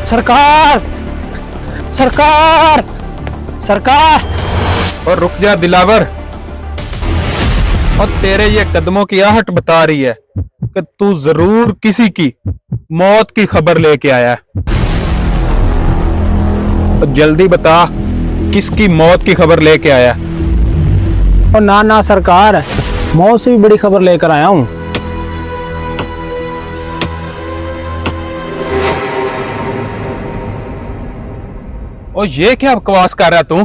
सरकार सरकार सरकार। और रुक जा दिलावर, और तेरे ये कदमों की आहट बता रही है कि तू जरूर किसी की मौत की खबर लेके आया है। तो जल्दी बता, किसकी मौत की खबर लेके आया है? और ना सरकार, मौत से भी बड़ी खबर लेकर आया हूं। और ये क्या बकवास कर रहा तू?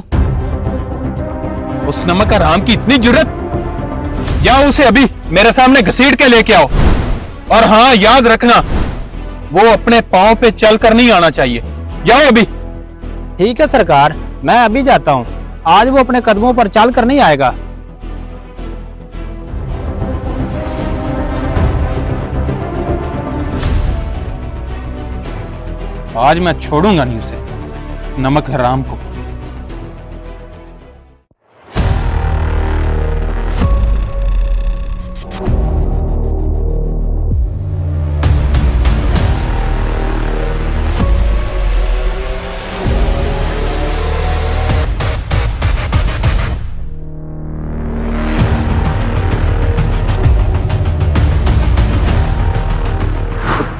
उस नमक हराम की इतनी जुर्रत? जाओ उसे अभी मेरे सामने घसीट के लेके आओ। और हाँ, याद रखना, वो अपने पांव पे चल कर नहीं आना चाहिए। जाओ अभी। ठीक है सरकार, मैं अभी जाता हूं। आज वो अपने कदमों पर चल कर नहीं आएगा। आज मैं छोड़ूंगा नहीं उसे, नमक हराम को।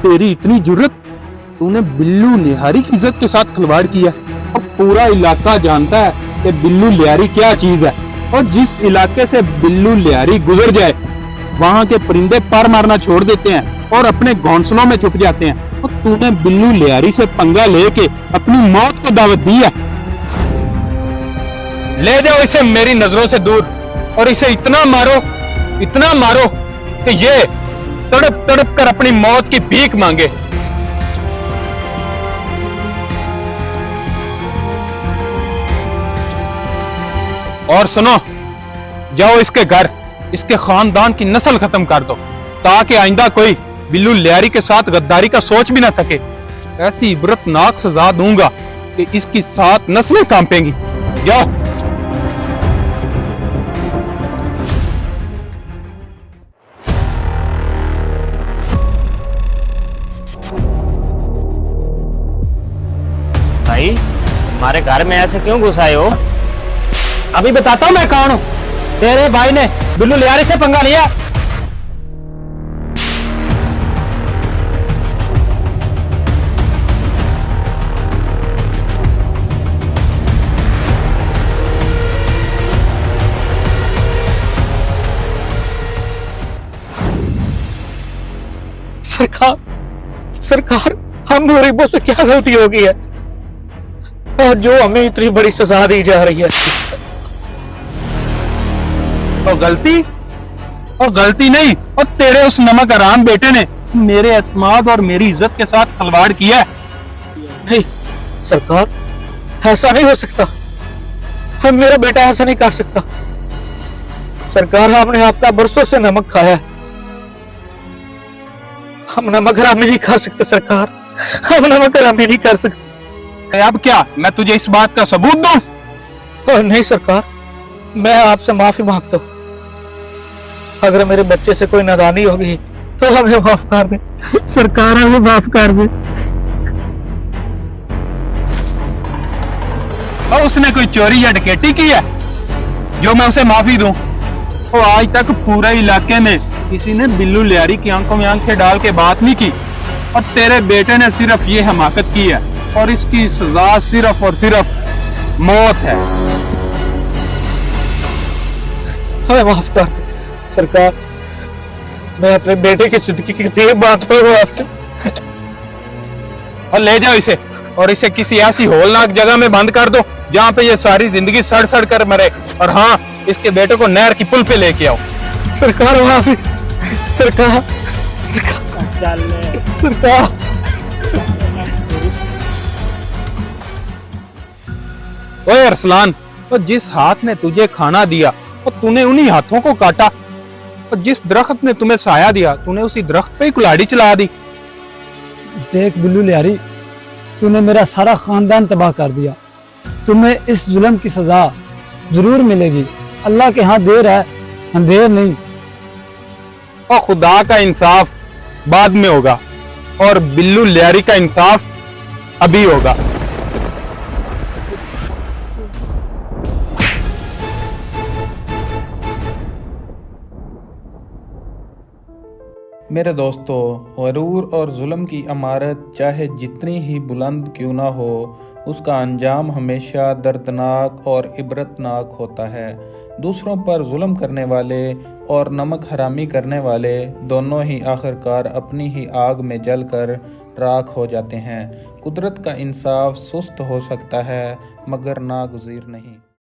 तेरी इतनी जुर्रत, तूने बिल्लू लिहारी की इज्जत के साथ खिलवाड़ किया। अब पूरा इलाका जानता है कि बिल्लू लिहारी क्या चीज है। और जिस इलाके से बिल्लू लिहारी गुजर जाए, वहां के परिंदे पर मारना छोड़ देते हैं और अपने घोंसलों में छुप जाते हैं। और तूने बिल्लू लिहारी से पंगा लेके अपनी मौत को दावत दी है। ले जाओ इसे मेरी नजरों से दूर, और इसे इतना मारो कि ये तड़प तड़प कर अपनी मौत की भीख मांगे। और सुनो, जाओ इसके घर, इसके खानदान की नस्ल खत्म कर दो, ताकि आइंदा कोई बिल्लू लिहारी के साथ गद्दारी का सोच भी ना सके। ऐसी इबरतनाक सजा दूंगा कि इसकी 7 नस्लें कांपेंगी। जाओ। भाई, हमारे घर में ऐसे क्यों घुस आए हो? अभी बताता हूं मैं कौन हूं। तेरे भाई ने बिल्लू लिहारी से पंगा लिया। सरकार, हम गरीबों से क्या गलती हो गई है और जो हमें इतनी बड़ी सजा दी जा रही है? और गलती नहीं, और तेरे उस नमक हराम बेटे ने मेरे एतमाद और मेरी इज्जत के साथ खिलवाड़ किया है। नहीं सरकार, ऐसा नहीं हो सकता। मेरा बेटा ऐसा नहीं कर सकता। सरकार, हमने आपका बरसों से नमक खाया है। हम नमक हरामी नहीं खा सकते सरकार, हम नमक हरामी नहीं कर सकते। अब क्या मैं तुझे इस बात का सबूत दूं? नहीं सरकार, मैं आपसे माफी मांगता हूँ। अगर मेरे बच्चे से कोई नादानी होगी तो हमें माफ कर दे सरकार, हमें माफ कर दे। और उसने कोई चोरी या डकैती की है जो मैं उसे माफी दूं? और आज तक पूरे इलाके में किसी ने बिल्लू लिहारी की आंखों में आंखें डाल के बात नहीं की। और तेरे बेटे ने सिर्फ ये हमाकत की है, और इसकी सजा सिर्फ और सिर्फ मौत है। हमें माफ कर दे सरकार, मैं अपने बेटे की जिंदगी की देख मांगता हूँ आपसे। और ले जाओ इसे, और इसे किसी ऐसी होलनाक जगह में बंद कर दो जहाँ पे ये सारी जिंदगी सड़ सड़ कर मरे। और हाँ, इसके बेटे को नहर की पुल पे लेके आओ। सरकार, वहां पे सरकार सरकार। ओए अरसलान, तो जिस हाथ ने तुझे खाना दिया और तूने उन्हीं हाथों को काटा, और जिस दरख्त ने तुम्हें साया दिया तूने उसी दरख्त पे ही कुल्हाड़ी चला दी। देख बिल्लू लिहारी, तूने मेरा सारा खानदान तबाह कर दिया। तुम्हें इस जुल्म की सजा जरूर मिलेगी। अल्लाह के हाथ देर है, अंधेर नहीं। और खुदा का इंसाफ बाद में होगा, और बिल्लू लिहारी का इंसाफ अभी होगा। मेरे दोस्तों, गरूर और जुल्म की इमारत चाहे जितनी ही बुलंद क्यों ना हो, उसका अंजाम हमेशा दर्दनाक और इबरतनाक होता है। दूसरों पर जुल्म करने वाले और नमक हरामी करने वाले दोनों ही आखिरकार अपनी ही आग में जलकर राख हो जाते हैं। कुदरत का इंसाफ सुस्त हो सकता है मगर नागुज़ीर नहीं।